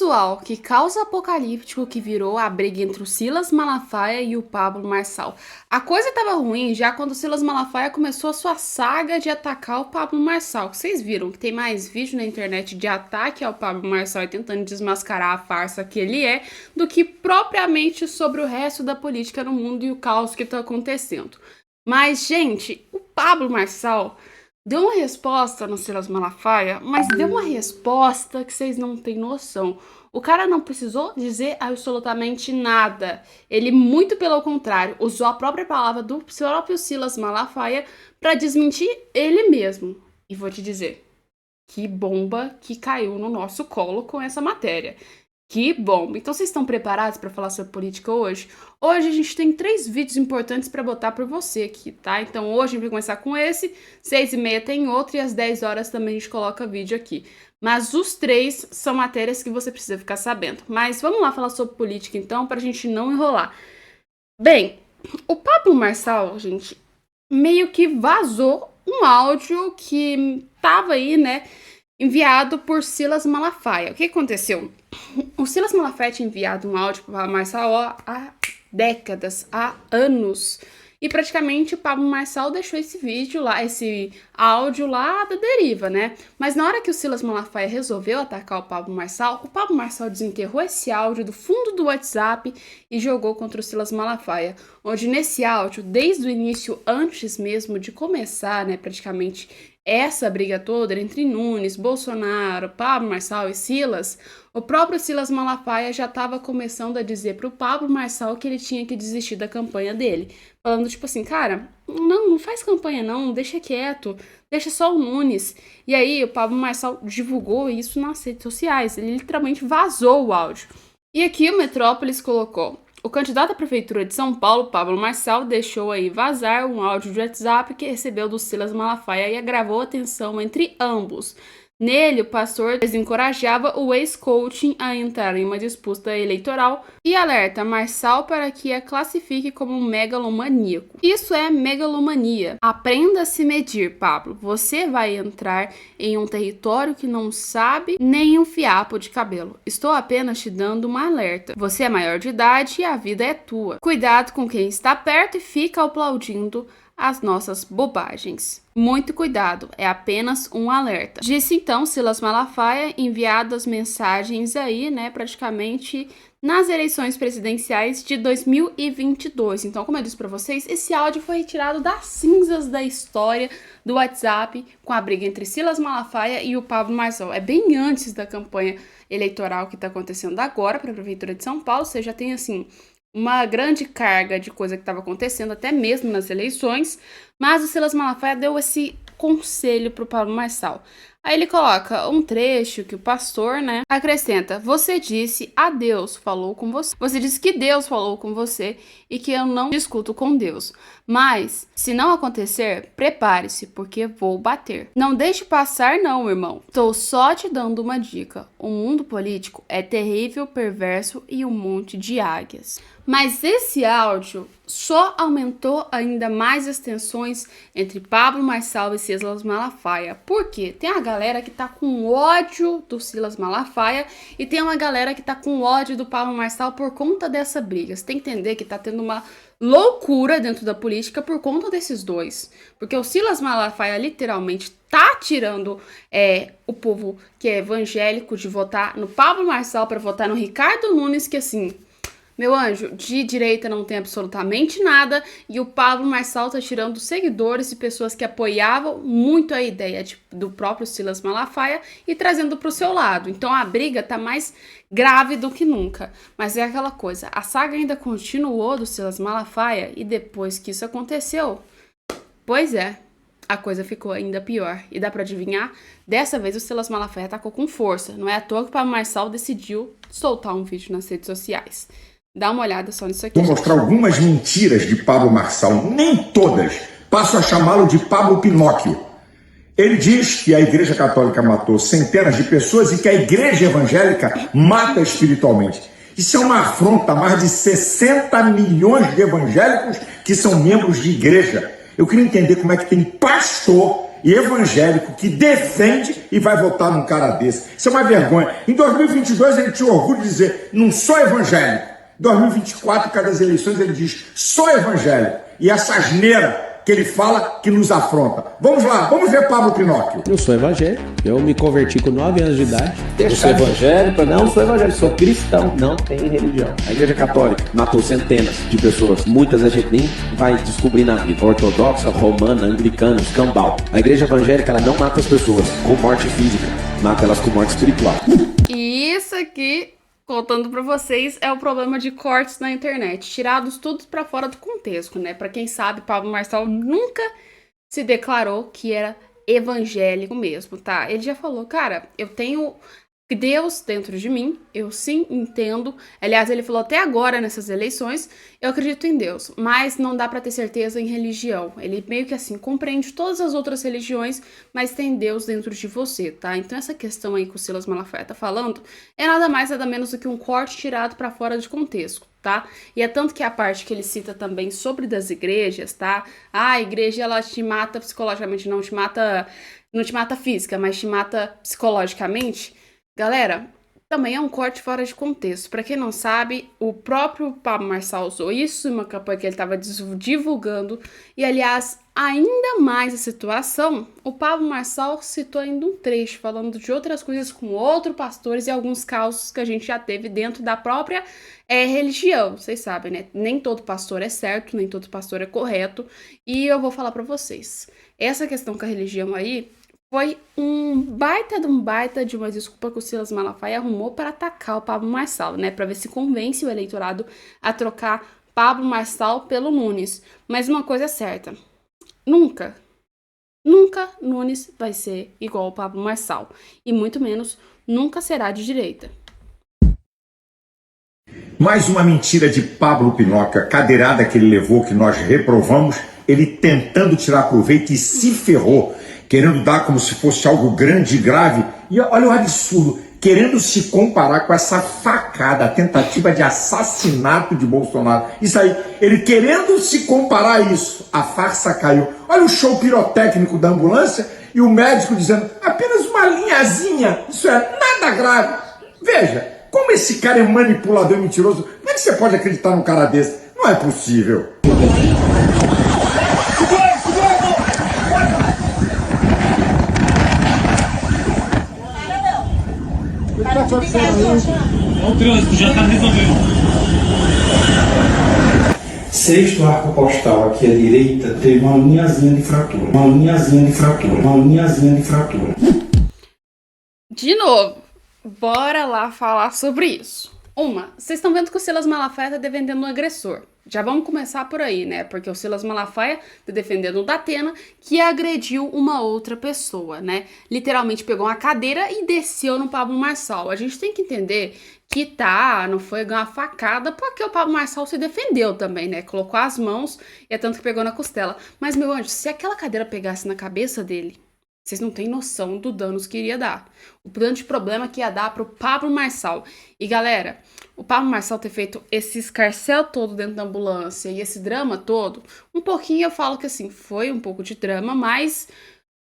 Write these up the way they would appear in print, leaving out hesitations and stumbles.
visual que causa apocalíptico que virou a briga entre o Silas Malafaia e o Pablo Marçal. A coisa tava ruim já quando o Silas Malafaia começou a sua saga de atacar o Pablo Marçal. Vocês viram que tem mais vídeo na internet de ataque ao Pablo Marçal e tentando desmascarar a farsa que ele é, do que propriamente sobre o resto da política no mundo e o caos que tá acontecendo. Mas, gente, o Pablo Marçal deu uma resposta no Silas Malafaia, mas deu uma resposta que vocês não têm noção. O cara não precisou dizer absolutamente nada. Ele, muito pelo contrário, usou a própria palavra do próprio Silas Malafaia para desmentir ele mesmo. E vou te dizer, que bomba que caiu no nosso colo com essa matéria. Que bom! Então vocês estão preparados para falar sobre política hoje? Hoje a gente tem 3 vídeos importantes para botar para você aqui, tá? Então hoje a gente vai começar com esse, 6h30 tem outro e às 10 horas também a gente coloca vídeo aqui. Mas os 3 são matérias que você precisa ficar sabendo. Mas vamos lá falar sobre política então, para a gente não enrolar. Bem, o Pablo Marçal, gente, meio que vazou um áudio que tava aí, né, enviado por Silas Malafaia. O que aconteceu? O Silas Malafaia tinha enviado um áudio para o Pablo Marçal há décadas, há anos. E praticamente o Pablo Marçal deixou esse vídeo lá, esse áudio lá da deriva, né? Mas na hora que o Silas Malafaia resolveu atacar o Pablo Marçal desenterrou esse áudio do fundo do WhatsApp e jogou contra o Silas Malafaia. Onde nesse áudio, desde o início, antes mesmo de começar, né, praticamente essa briga toda entre Nunes, Bolsonaro, Pablo Marçal e Silas, o próprio Silas Malafaia já estava começando a dizer pro Pablo Marçal que ele tinha que desistir da campanha dele. Falando tipo assim, cara, não faz campanha não, deixa quieto, deixa só o Nunes. E aí o Pablo Marçal divulgou isso nas redes sociais, ele literalmente vazou o áudio. E aqui o Metrópolis colocou: o candidato à prefeitura de São Paulo, Pablo Marçal, deixou aí vazar um áudio de WhatsApp que recebeu do Silas Malafaia e agravou a tensão entre ambos. Nele, o pastor desencorajava o ex-coaching a entrar em uma disputa eleitoral e alerta Marçal para que a classifique como um megalomaníaco. Isso é megalomania. Aprenda a se medir, Pablo. Você vai entrar em um território que não sabe nem um fiapo de cabelo. Estou apenas te dando uma alerta. Você é maior de idade e a vida é tua. Cuidado com quem está perto e fica aplaudindo as nossas bobagens. Muito cuidado, é apenas um alerta. Disse então Silas Malafaia, enviado as mensagens aí, né, praticamente nas eleições presidenciais de 2022. Então, como eu disse para vocês, esse áudio foi retirado das cinzas da história do WhatsApp com a briga entre Silas Malafaia e o Pablo Marçal. É bem antes da campanha eleitoral que está acontecendo agora para a Prefeitura de São Paulo. Você já tem, assim, uma grande carga de coisa que estava acontecendo, até mesmo nas eleições, mas o Silas Malafaia deu esse conselho para o Pablo Marçal. Aí ele coloca um trecho que o pastor, né, acrescenta: você disse a Deus falou com você. Você disse que Deus falou com você e que eu não discuto com Deus. Mas, se não acontecer, prepare-se, porque vou bater. Não deixe passar não, irmão. Estou só te dando uma dica. O mundo político é terrível, perverso e um monte de águias. Mas esse áudio só aumentou ainda mais as tensões entre Pablo Marçal e Silas Malafaia. Por quê? Tem a galera que tá com ódio do Silas Malafaia e tem uma galera que tá com ódio do Pablo Marçal por conta dessa briga. Você tem que entender que tá tendo uma loucura dentro da política por conta desses dois. Porque o Silas Malafaia literalmente tá tirando o povo que é evangélico de votar no Pablo Marçal para votar no Ricardo Nunes, que assim, meu anjo, de direita não tem absolutamente nada, e o Pablo Marçal tá tirando seguidores e pessoas que apoiavam muito a ideia do próprio Silas Malafaia e trazendo pro seu lado. Então a briga tá mais grave do que nunca. Mas é aquela coisa, a saga ainda continuou do Silas Malafaia e depois que isso aconteceu, pois é, a coisa ficou ainda pior. E dá pra adivinhar? Dessa vez o Silas Malafaia atacou com força. Não é à toa que o Pablo Marçal decidiu soltar um vídeo nas redes sociais. Dá uma olhada só nisso aqui. Vou mostrar algumas mentiras de Pablo Marçal, nem todas. Passo a chamá-lo de Pablo Pinóquio. Ele diz que a Igreja Católica matou centenas de pessoas e que a Igreja Evangélica mata espiritualmente. Isso é uma afronta a mais de 60 milhões de evangélicos que são membros de igreja. Eu queria entender como é que tem pastor e evangélico que defende e vai votar num cara desse. Isso é uma vergonha. Em 2022 ele tinha orgulho de dizer, não sou evangélico. Em 2024, cada das eleições, ele diz, sou evangélico. E essa asneira que ele fala que nos afronta. Vamos lá, vamos ver Pablo Pinóquio. Eu sou evangélico, eu me converti com 9 anos de idade. Eu sou evangélico? Não sou evangélico, sou cristão, não tenho religião. A Igreja Católica matou centenas de pessoas, muitas a gente nem vai descobrir na vida. Ortodoxa, romana, anglicana, escambau. A Igreja Evangélica, ela não mata as pessoas com morte física, mata elas com morte espiritual. E isso aqui, contando pra vocês, é o problema de cortes na internet, tirados tudo pra fora do contexto, né? Pra quem sabe, Pablo Marçal nunca se declarou que era evangélico mesmo, tá? Ele já falou, cara, eu tenho Deus dentro de mim, eu sim entendo. Aliás, ele falou até agora nessas eleições, eu acredito em Deus, mas não dá pra ter certeza em religião. Ele meio que assim, compreende todas as outras religiões, mas tem Deus dentro de você, tá? Então essa questão aí que o Silas Malafaia tá falando é nada mais, nada menos do que um corte tirado pra fora de contexto, tá? E é tanto que a parte que ele cita também sobre das igrejas, tá? Ah, a igreja, ela te mata psicologicamente, não te mata física, mas te mata psicologicamente. Galera, também é um corte fora de contexto. Pra quem não sabe, o próprio Pablo Marçal usou isso em uma campanha que ele estava divulgando. E, aliás, ainda mais a situação, o Pablo Marçal citou ainda um trecho falando de outras coisas com outros pastores e alguns casos que a gente já teve dentro da própria religião. Vocês sabem, né? Nem todo pastor é certo, nem todo pastor é correto. E eu vou falar pra vocês. Essa questão com a religião aí foi um baita de uma desculpa que o Silas Malafaia arrumou para atacar o Pablo Marçal, né? Para ver se convence o eleitorado a trocar Pablo Marçal pelo Nunes. Mas uma coisa é certa, nunca Nunes vai ser igual ao Pablo Marçal. E muito menos, nunca será de direita. Mais uma mentira de Pablo Pinóquio, a cadeirada que ele levou, que nós reprovamos, ele tentando tirar proveito e se ferrou, querendo dar como se fosse algo grande e grave. E olha o absurdo, querendo se comparar com essa facada, a tentativa de assassinato de Bolsonaro. Isso aí, ele querendo se comparar a isso, a farsa caiu. Olha o show pirotécnico da ambulância e o médico dizendo, apenas uma linhazinha, isso é nada grave. Veja, como esse cara é manipulador e mentiroso, como é que você pode acreditar num cara desse? Não é possível. O trânsito já está resolvendo. Sexto arco postal aqui à direita teve uma linhazinha de fratura. Uma linhazinha de fratura. Uma linhazinha de fratura. De novo, bora lá falar sobre isso. Vocês estão vendo que o Silas Malafaia tá defendendo o agressor. Já vamos começar por aí, né? Porque o Silas Malafaia tá defendendo o Datena, que agrediu uma outra pessoa, né? Literalmente pegou uma cadeira e desceu no Pablo Marçal. A gente tem que entender que não foi uma facada, porque o Pablo Marçal se defendeu também, né? Colocou as mãos e é tanto que pegou na costela. Mas, meu anjo, se aquela cadeira pegasse na cabeça dele, vocês não têm noção do danos que iria dar. O grande problema que ia dar pro Pablo Marçal. E galera, o Pablo Marçal ter feito esse escarcéu todo dentro da ambulância e esse drama todo, um pouquinho eu falo que assim, foi um pouco de drama, mas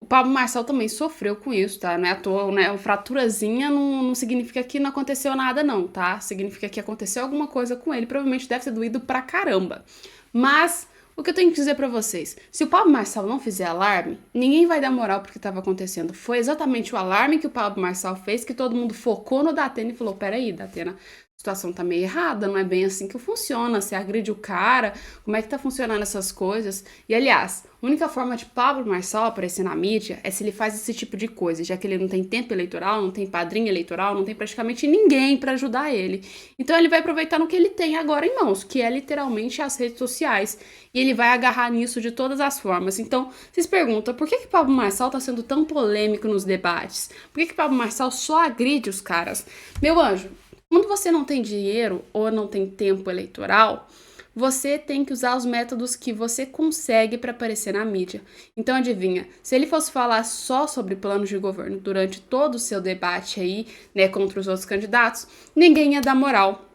o Pablo Marçal também sofreu com isso, tá? Não é à toa, né? Uma fraturazinha não significa que não aconteceu nada não, tá? Significa que aconteceu alguma coisa com ele, provavelmente deve ter doído pra caramba. Mas o que eu tenho que dizer pra vocês, se o Pablo Marçal não fizer alarme, ninguém vai dar moral pro que tava acontecendo. Foi exatamente o alarme que o Pablo Marçal fez, que todo mundo focou no Datena e falou, peraí, Datena, a situação tá meio errada, não é bem assim que funciona, você agride o cara, como é que tá funcionando essas coisas? E aliás, a única forma de Pablo Marçal aparecer na mídia é se ele faz esse tipo de coisa, já que ele não tem tempo eleitoral, não tem padrinho eleitoral, não tem praticamente ninguém pra ajudar ele. Então ele vai aproveitar no que ele tem agora em mãos, que é literalmente as redes sociais, e ele vai agarrar nisso de todas as formas. Então, vocês perguntam, por que Pablo Marçal tá sendo tão polêmico nos debates? Por que Pablo Marçal só agride os caras? Meu anjo, quando você não tem dinheiro ou não tem tempo eleitoral, você tem que usar os métodos que você consegue para aparecer na mídia. Então adivinha, se ele fosse falar só sobre planos de governo durante todo o seu debate aí, né, contra os outros candidatos, ninguém ia dar moral.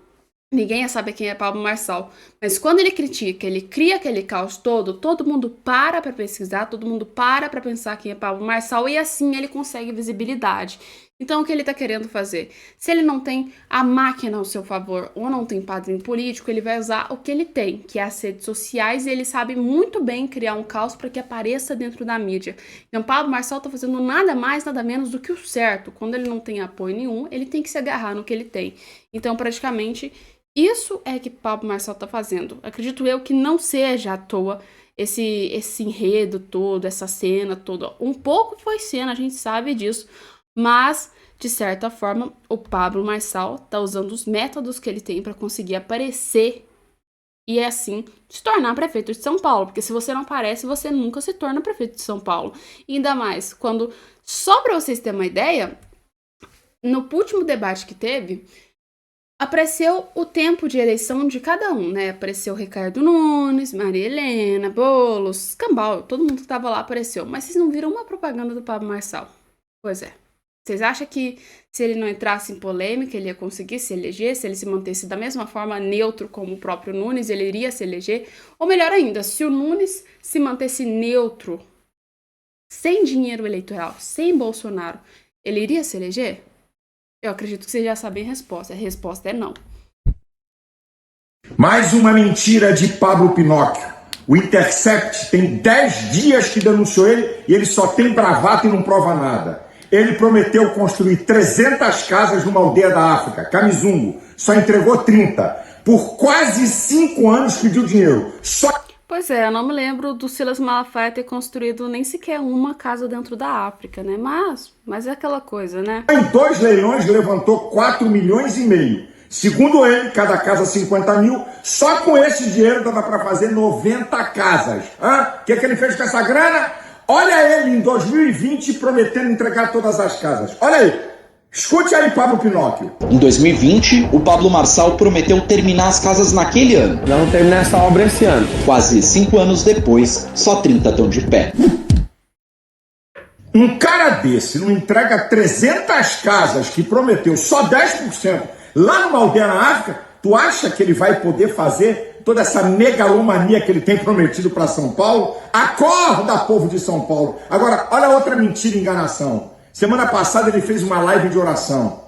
Ninguém ia saber quem é Pablo Marçal. Mas quando ele critica, ele cria aquele caos todo mundo para pesquisar, todo mundo para pensar quem é Pablo Marçal e assim ele consegue visibilidade. Então, o que ele tá querendo fazer? Se ele não tem a máquina ao seu favor ou não tem padrinho político, ele vai usar o que ele tem, que é as redes sociais, e ele sabe muito bem criar um caos para que apareça dentro da mídia. Então, Pablo Marçal tá fazendo nada mais, nada menos do que o certo. Quando ele não tem apoio nenhum, ele tem que se agarrar no que ele tem. Então, praticamente, isso é que Pablo Marçal tá fazendo. Acredito eu que não seja à toa esse enredo todo, essa cena toda. Um pouco foi cena, a gente sabe disso, mas, de certa forma, o Pablo Marçal tá usando os métodos que ele tem para conseguir aparecer e, assim, se tornar prefeito de São Paulo. Porque se você não aparece, você nunca se torna prefeito de São Paulo. E ainda mais, quando... Só para vocês terem uma ideia, no último debate que teve, apareceu o tempo de eleição de cada um, né? Apareceu Ricardo Nunes, Maria Helena, Boulos, Cambal, todo mundo que tava lá apareceu. Mas vocês não viram uma propaganda do Pablo Marçal? Pois é. Vocês acham que se ele não entrasse em polêmica, ele ia conseguir se eleger? Se ele se mantesse da mesma forma neutro como o próprio Nunes, ele iria se eleger? Ou melhor ainda, se o Nunes se mantesse neutro, sem dinheiro eleitoral, sem Bolsonaro, ele iria se eleger? Eu acredito que vocês já sabem a resposta. A resposta é não. Mais uma mentira de Pablo Pinóquio. O Intercept tem 10 dias que denunciou ele e ele só tem bravata e não prova nada. Ele prometeu construir 300 casas numa aldeia da África, Kamizungo. Só entregou 30. Por quase 5 anos pediu dinheiro. Pois é, eu não me lembro do Silas Malafaia ter construído nem sequer uma casa dentro da África, né? Mas é aquela coisa, né? Em 2 leilões levantou 4,5 milhões. Segundo ele, cada casa 50 mil. Só com esse dinheiro dava para fazer 90 casas. O que ele fez com essa grana? Olha ele em 2020 prometendo entregar todas as casas. Olha aí. Escute aí, Pablo Pinóquio. Em 2020, o Pablo Marçal prometeu terminar as casas naquele ano. Vamos terminar essa obra esse ano. Quase 5 anos depois, só 30 estão de pé. Um cara desse não entrega 300 casas que prometeu só 10% lá numa aldeia na África, tu acha que ele vai poder fazer toda essa megalomania que ele tem prometido para São Paulo? Acorda, povo de São Paulo. Agora, olha outra mentira e enganação. Semana passada ele fez uma live de oração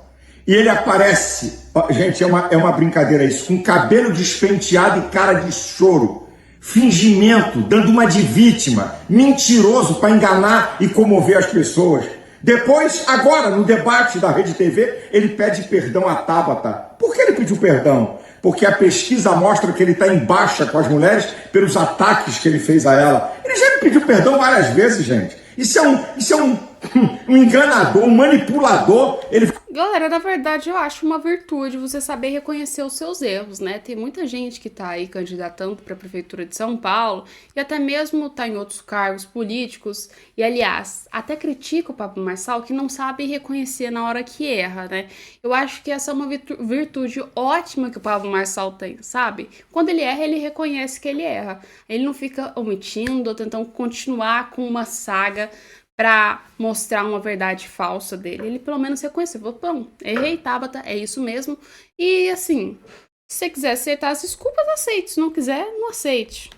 e ele aparece, gente, é uma brincadeira isso, com cabelo despenteado e cara de choro, fingimento, dando uma de vítima, mentiroso para enganar e comover as pessoas. Depois, agora, no debate da Rede TV, ele pede perdão a Tabata. Por que ele pediu perdão? Porque a pesquisa mostra que ele está em baixa com as mulheres pelos ataques que ele fez a ela. Ele já me pediu perdão várias vezes, gente. Isso é um enganador, um manipulador. Galera, na verdade, eu acho uma virtude você saber reconhecer os seus erros, né? Tem muita gente que tá aí candidatando para a Prefeitura de São Paulo e até mesmo tá em outros cargos políticos e, aliás, até critica o Pablo Marçal que não sabe reconhecer na hora que erra, né? Eu acho que essa é uma virtude ótima que o Pablo Marçal tem, sabe? Quando ele erra, ele reconhece que ele erra. Ele não fica omitindo ou tentando continuar com uma saga pra mostrar uma verdade falsa dele. Ele pelo menos reconheceu, falou, pão, errei, Tabata, é isso mesmo. E assim, se você quiser aceitar as desculpas, aceite. Se não quiser, não aceite.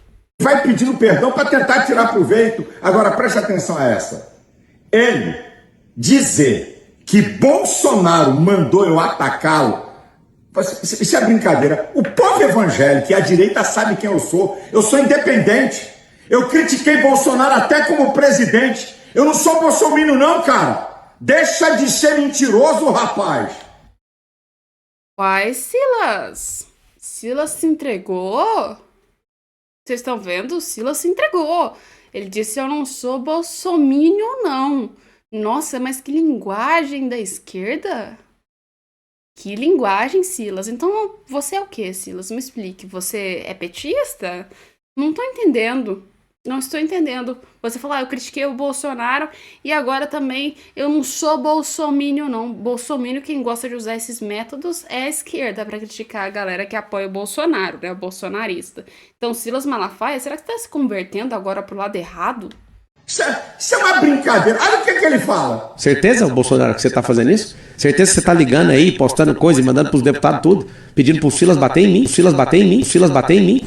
Vai pedindo perdão para tentar tirar proveito. Agora, preste atenção a essa. Ele dizer que Bolsonaro mandou eu atacá-lo, isso é brincadeira. O povo evangélico e a direita sabe quem eu sou. Eu sou independente. Eu critiquei Bolsonaro até como presidente. Eu não sou bolsominion não, cara. Deixa de ser mentiroso, rapaz. Uai, Silas. Silas se entregou? Vocês estão vendo? O Silas se entregou. Ele disse, eu não sou bolsominion não. Nossa, mas que linguagem da esquerda. Que linguagem, Silas. Então, você é o quê, Silas? Me explique. Você é petista? Não tô entendendo. Não estou entendendo. Você falou, eu critiquei o Bolsonaro e agora também eu não sou bolsominion, não. Bolsominion, quem gosta de usar esses métodos é a esquerda para criticar a galera que apoia o Bolsonaro, né? O bolsonarista. Então, Silas Malafaia, será que você está se convertendo agora pro lado errado? Isso é uma brincadeira. Olha o que ele fala. Certeza, Bolsonaro, que você tá fazendo isso? Certeza que você tá ligando aí, postando coisa e mandando pros deputados tudo, pedindo pro Silas bater em mim, o Silas bater em mim, o Silas bater em mim?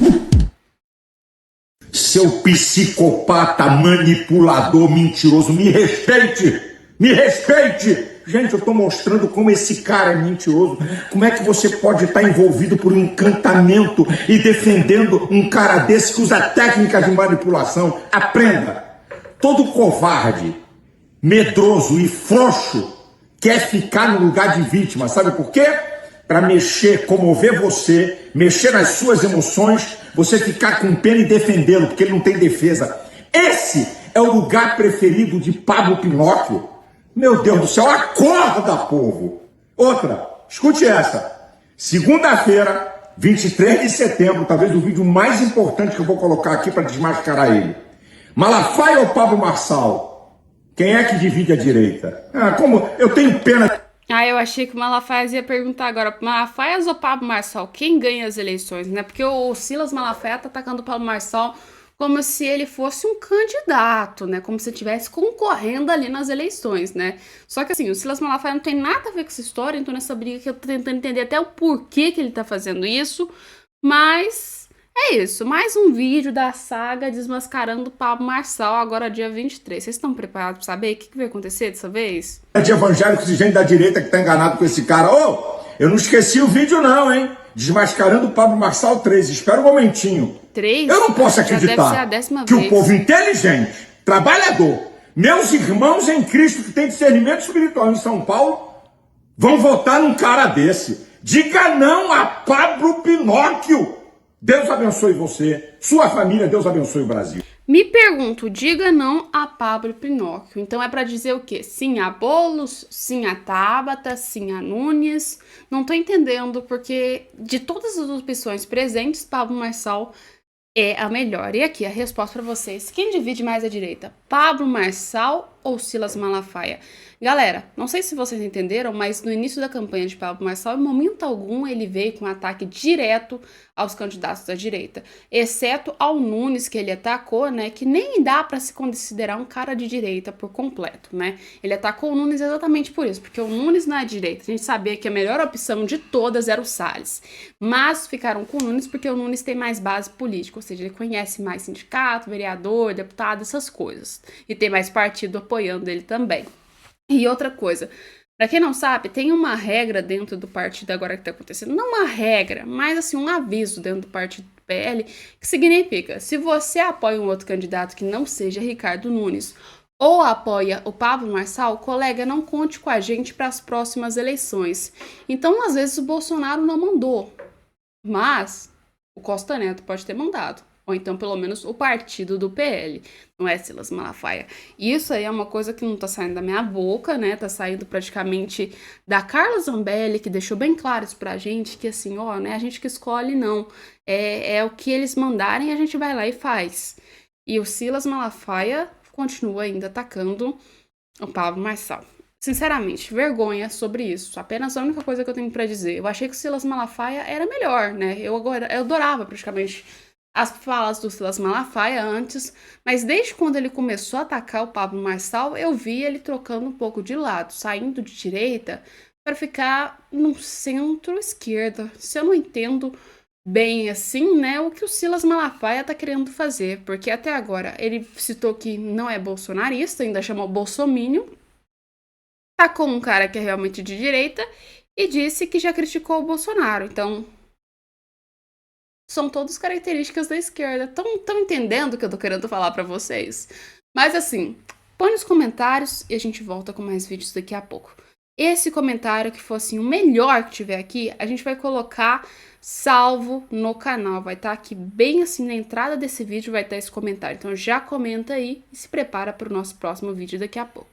Seu psicopata, manipulador, mentiroso, me respeite! Me respeite! Gente, eu tô mostrando como esse cara é mentiroso. Como é que você pode estar envolvido por um encantamento e defendendo um cara desse que usa técnicas de manipulação? Aprenda! Todo covarde, medroso e frouxo quer ficar no lugar de vítima. Sabe por quê? Para mexer, comover você, mexer nas suas emoções, você ficar com pena e defendê-lo, porque ele não tem defesa. Esse é o lugar preferido de Pablo Pinóquio. Meu Deus do céu, acorda, povo! Outra, escute essa. Segunda-feira, 23 de setembro, talvez o vídeo mais importante que eu vou colocar aqui para desmascarar ele. Malafaia ou Pablo Marçal? Quem é que divide a direita? Como eu tenho pena... Eu achei que o Malafaia ia perguntar agora, Malafaia ou Pablo Marçal, quem ganha as eleições, né? Porque o Silas Malafaia tá atacando o Pablo Marçal como se ele fosse um candidato, né? Como se ele estivesse concorrendo ali nas eleições, né? Só que assim, o Silas Malafaia não tem nada a ver com essa história, então nessa briga que eu tô tentando entender até o porquê que ele tá fazendo isso, mas... é isso, mais um vídeo da saga desmascarando o Pablo Marçal, agora dia 23. Vocês estão preparados para saber o que vai acontecer dessa vez? É de evangélicos e gente da direita que tá enganado com esse cara. Eu não esqueci o vídeo não, hein? Desmascarando o Pablo Marçal 3. Espera um momentinho. 3? Eu não posso acreditar que o povo inteligente, trabalhador, meus irmãos em Cristo que tem discernimento espiritual em São Paulo, vão votar num cara desse. Diga não a Pablo Pinóquio. Deus abençoe você, sua família, Deus abençoe o Brasil. Me pergunto, diga não a Pablo Pinóquio. Então é pra dizer o quê? Sim a Boulos, sim a Tabata, sim a Nunes. Não tô entendendo, porque de todas as opções presentes, Pablo Marçal é a melhor. E aqui a resposta pra vocês. Quem divide mais a direita? Pablo Marçal ou Silas Malafaia? Galera, não sei se vocês entenderam, mas no início da campanha de Pablo Marçal, em momento algum, ele veio com um ataque direto aos candidatos da direita, exceto ao Nunes, que ele atacou, né, que nem dá para se considerar um cara de direita por completo, né? Ele atacou o Nunes exatamente por isso, porque o Nunes na direita, a gente sabia que a melhor opção de todas era o Salles, mas ficaram com o Nunes porque o Nunes tem mais base política, ou seja, ele conhece mais sindicato, vereador, deputado, essas coisas, e tem mais partido apoiando ele também. E outra coisa, pra quem não sabe, tem uma regra dentro do partido agora que tá acontecendo, não uma regra, mas assim um aviso dentro do partido do PL, que significa, se você apoia um outro candidato que não seja Ricardo Nunes, ou apoia o Pablo Marçal, colega, não conte com a gente para as próximas eleições. Então, às vezes o Bolsonaro não mandou, mas o Costa Neto pode ter mandado. Ou então, pelo menos, o partido do PL, não é Silas Malafaia. Isso aí é uma coisa que não tá saindo da minha boca, né? Tá saindo praticamente da Carla Zambelli, que deixou bem claro isso pra gente, que assim, ó, né, a gente que escolhe, não. É o que eles mandarem, a gente vai lá e faz. E o Silas Malafaia continua ainda atacando o Pablo Marçal. Sinceramente, vergonha sobre isso. Apenas a única coisa que eu tenho pra dizer. Eu achei que o Silas Malafaia era melhor, né? Eu adorava praticamente as falas do Silas Malafaia antes, mas desde quando ele começou a atacar o Pablo Marçal, eu vi ele trocando um pouco de lado, saindo de direita para ficar no centro-esquerda. Se eu não entendo bem assim, né, o que o Silas Malafaia tá querendo fazer, porque até agora ele citou que não é bolsonarista, ainda chamou bolsominion, tacou um cara que é realmente de direita e disse que já criticou o Bolsonaro, então são todas características da esquerda. Estão entendendo o que eu tô querendo falar pra vocês? Mas assim, põe nos comentários e a gente volta com mais vídeos daqui a pouco. Esse comentário que for assim, o melhor que tiver aqui, a gente vai colocar salvo no canal. Vai estar aqui bem assim na entrada desse vídeo, vai estar esse comentário. Então já comenta aí e se prepara para o nosso próximo vídeo daqui a pouco.